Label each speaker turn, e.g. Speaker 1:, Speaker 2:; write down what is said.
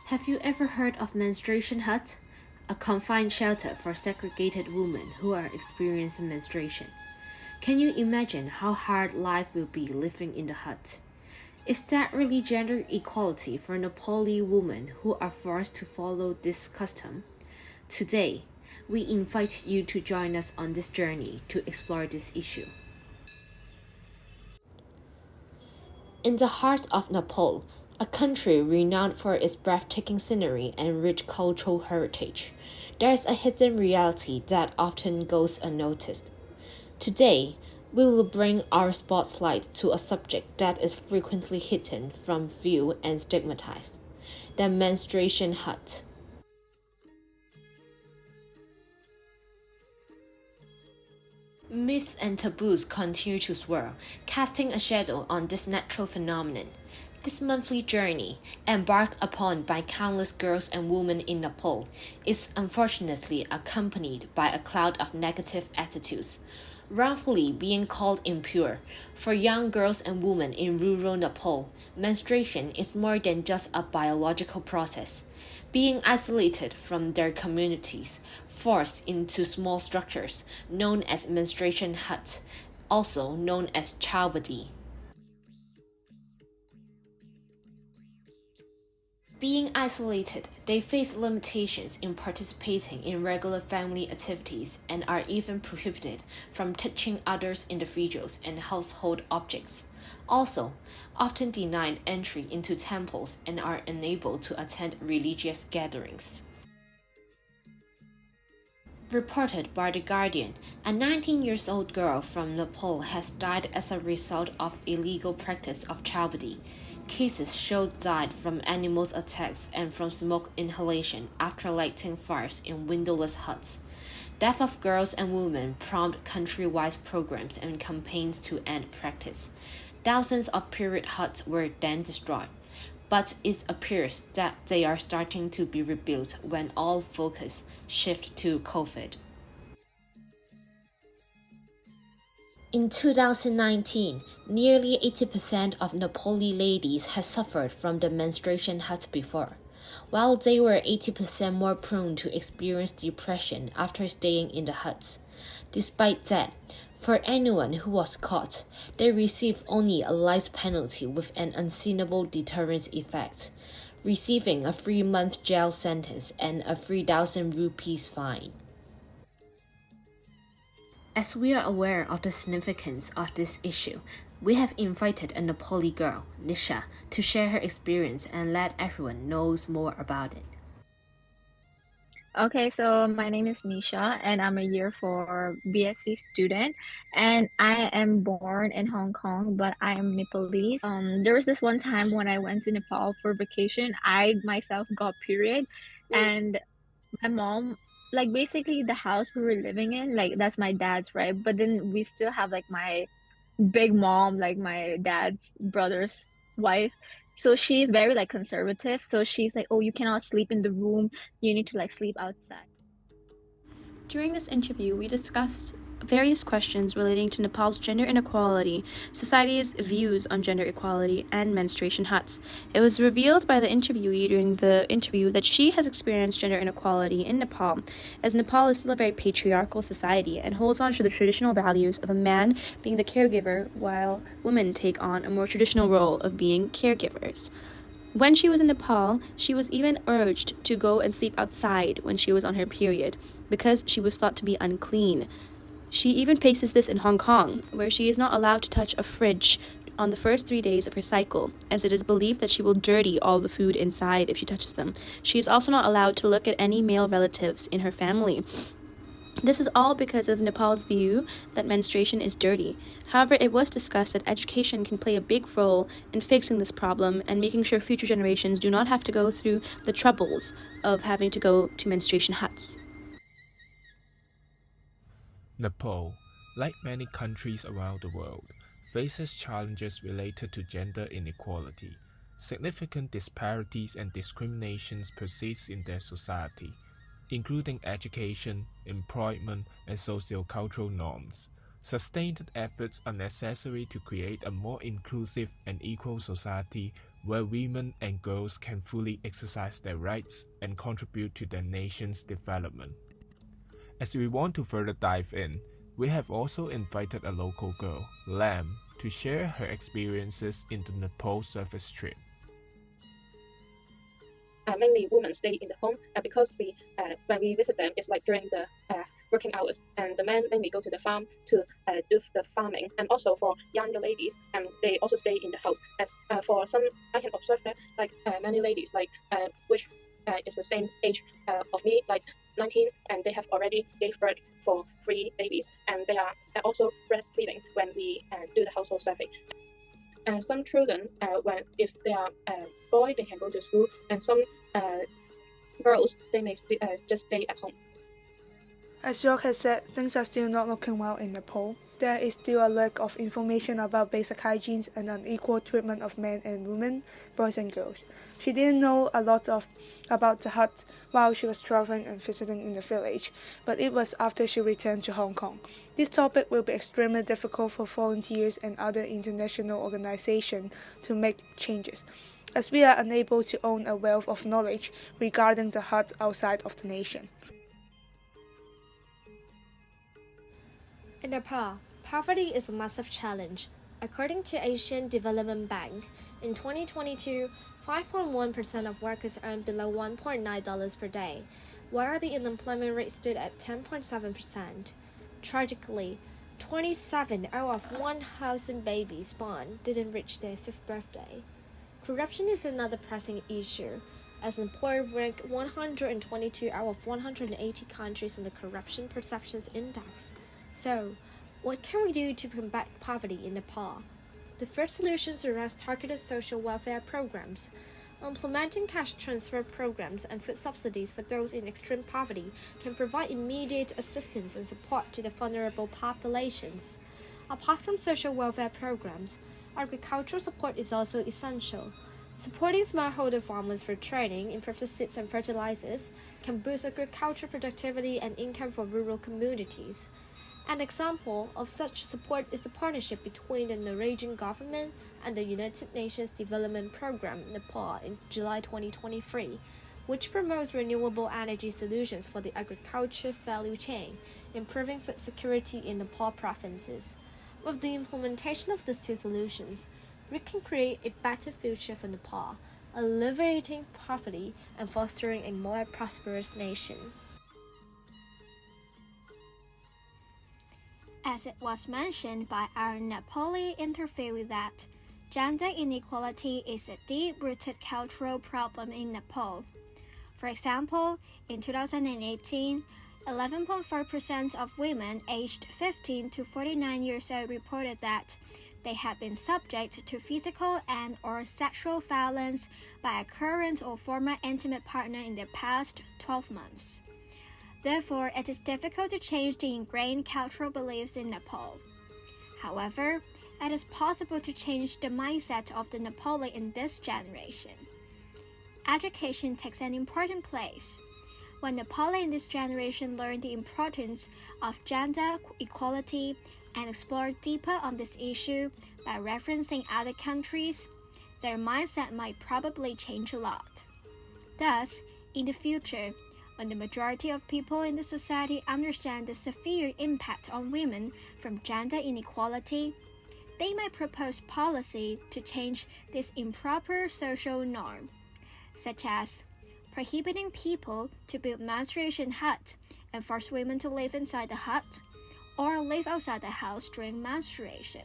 Speaker 1: Have you ever heard of menstruation hut? A confined shelter for segregated women who are experiencing menstruation. Can you imagine how hard life will be living in the hut? Is that really gender equality for Nepali women who are forced to follow this custom? Today, we invite you to join us on this journey to explore this issue. In the heart of Nepal, a country renowned for its breathtaking scenery and rich cultural heritage, there's a hidden reality that often goes unnoticed. Today, we will bring our spotlight to a subject that is frequently hidden from view and stigmatized: the menstruation hut. Myths and taboos continue to swirl, casting a shadow on this natural phenomenon. This monthly journey, embarked upon by countless girls and women in Nepal, is unfortunately accompanied by a cloud of negative attitudes, wrongfully being called impure. For young girls and women in rural Nepal, menstruation is more than just a biological process. Being isolated from their communities, forced into small structures known as menstruation huts, also known as chowbadi. Being isolated, they face limitations in participating in regular family activities and are even prohibited from touching others' individuals and household objects. Also, often denied entry into temples and are unable to attend religious gatherings. Reported by The Guardian, a 19-year-old girl from Nepal has died as a result of illegal practice of chowbadi. Cases showed died from animals attacks and from smoke inhalation after lighting fires in windowless huts. Death of girls and women prompt countrywide programs and campaigns to end practice. Thousands of period huts were then destroyed, but it appears that they are starting to be rebuilt when all focus shifts to COVID. In 2019, nearly 80% of Nepali ladies had suffered from the menstruation hut before, while they were 80% more prone to experience depression after staying in the huts. Despite that, for anyone who was caught, they received only a light penalty with an unseenable deterrent effect, receiving a 3-month jail sentence and a 3,000 rupees fine. As we are aware of the significance of this issue, we have invited a Nepali girl, Nisha, to share her experience and let everyone knows more about it.
Speaker 2: Okay, so my name is Nisha, and I'm a year 4 BSc student, and I am born in Hong Kong, but I am Nepalese. There was this one time when I went to Nepal for vacation. I myself got period, and my mom, like basically the house we were living in, like that's my dad's, right? But then we still have like my big mom, like my dad's brother's wife. So she's very like conservative. So she's like, oh, you cannot sleep in the room. You need to like sleep outside.
Speaker 3: During this interview, we discussed various questions relating to Nepal's gender inequality, society's views on gender equality, and menstruation huts. It was revealed by the interviewee during the interview that she has experienced gender inequality in Nepal, as Nepal is still a very patriarchal society and holds on to the traditional values of a man being the caregiver while women take on a more traditional role of being caregivers. When she was in Nepal, she was even urged to go and sleep outside when she was on her period because she was thought to be unclean. She even faces this in Hong Kong, where she is not allowed to touch a fridge on the first 3 days of her cycle, as it is believed that she will dirty all the food inside if she touches them. She is also not allowed to look at any male relatives in her family. This is all because of Nepal's view that menstruation is dirty. However, it was discussed that education can play a big role in fixing this problem and making sure future generations do not have to go through the troubles of having to go to menstruation huts.
Speaker 4: Nepal, like many countries around the world, faces challenges related to gender inequality. Significant disparities and discriminations persist in their society, including education, employment, and socio-cultural norms. Sustained efforts are necessary to create a more inclusive and equal society where women and girls can fully exercise their rights and contribute to their nation's development. As we want to further dive in, we have also invited a local girl, Lam, to share her experiences in the Nepal service trip.
Speaker 5: Mainly women stay in the home because when we visit them, it's like during the working hours, and the men mainly go to the farm to do the farming. And also for younger ladies, they also stay in the house. As for some, I can observe that many ladies which is the same age of me, like 19, and they have already gave birth for 3 babies, and they are also breastfeeding when we do the household survey. Some children, if they are boy, they can go to school, and some girls, they may just stay at home.
Speaker 6: As York has said, things are still not looking well in Nepal. There is still a lack of information about basic hygiene and unequal treatment of men and women, boys and girls. She didn't know a lot about the hut while she was traveling and visiting in the village, but it was after she returned to Hong Kong. This topic will be extremely difficult for volunteers and other international organizations to make changes, as we are unable to own a wealth of knowledge regarding the hut outside of the nation.
Speaker 7: In Nepal, poverty is a massive challenge. According to Asian Development Bank, in 2022, 5.1% of workers earned below $1.9 per day, while the unemployment rate stood at 10.7%. Tragically, 27 out of 1,000 babies born didn't reach their 5th birthday. Corruption is another pressing issue, as Nepal ranked 122 out of 180 countries in the Corruption Perceptions Index. So, what can we do to combat poverty in Nepal? The first solution surrounds targeted social welfare programs. Implementing cash transfer programs and food subsidies for those in extreme poverty can provide immediate assistance and support to the vulnerable populations. Apart from social welfare programs, agricultural support is also essential. Supporting smallholder farmers for training, improved seeds and fertilizers can boost agricultural productivity and income for rural communities. An example of such support is the partnership between the Norwegian government and the United Nations Development Programme Nepal in July 2023, which promotes renewable energy solutions for the agriculture value chain, improving food security in Nepal provinces. With the implementation of these 2 solutions, we can create a better future for Nepal, alleviating poverty and fostering a more prosperous nation.
Speaker 8: As it was mentioned by our Nepali interview that gender inequality is a deep-rooted cultural problem in Nepal. For example, in 2018, 11.4% of women aged 15 to 49 years old reported that they had been subject to physical and/or sexual violence by a current or former intimate partner in the past 12 months. Therefore, it is difficult to change the ingrained cultural beliefs in Nepal. However, it is possible to change the mindset of the Nepali in this generation. Education takes an important place. When Nepali in this generation learn the importance of gender equality and explore deeper on this issue by referencing other countries, their mindset might probably change a lot. Thus, in the future, when the majority of people in the society understand the severe impact on women from gender inequality, they might propose policy to change this improper social norm, such as prohibiting people to build menstruation huts and force women to live inside the hut or live outside the house during menstruation.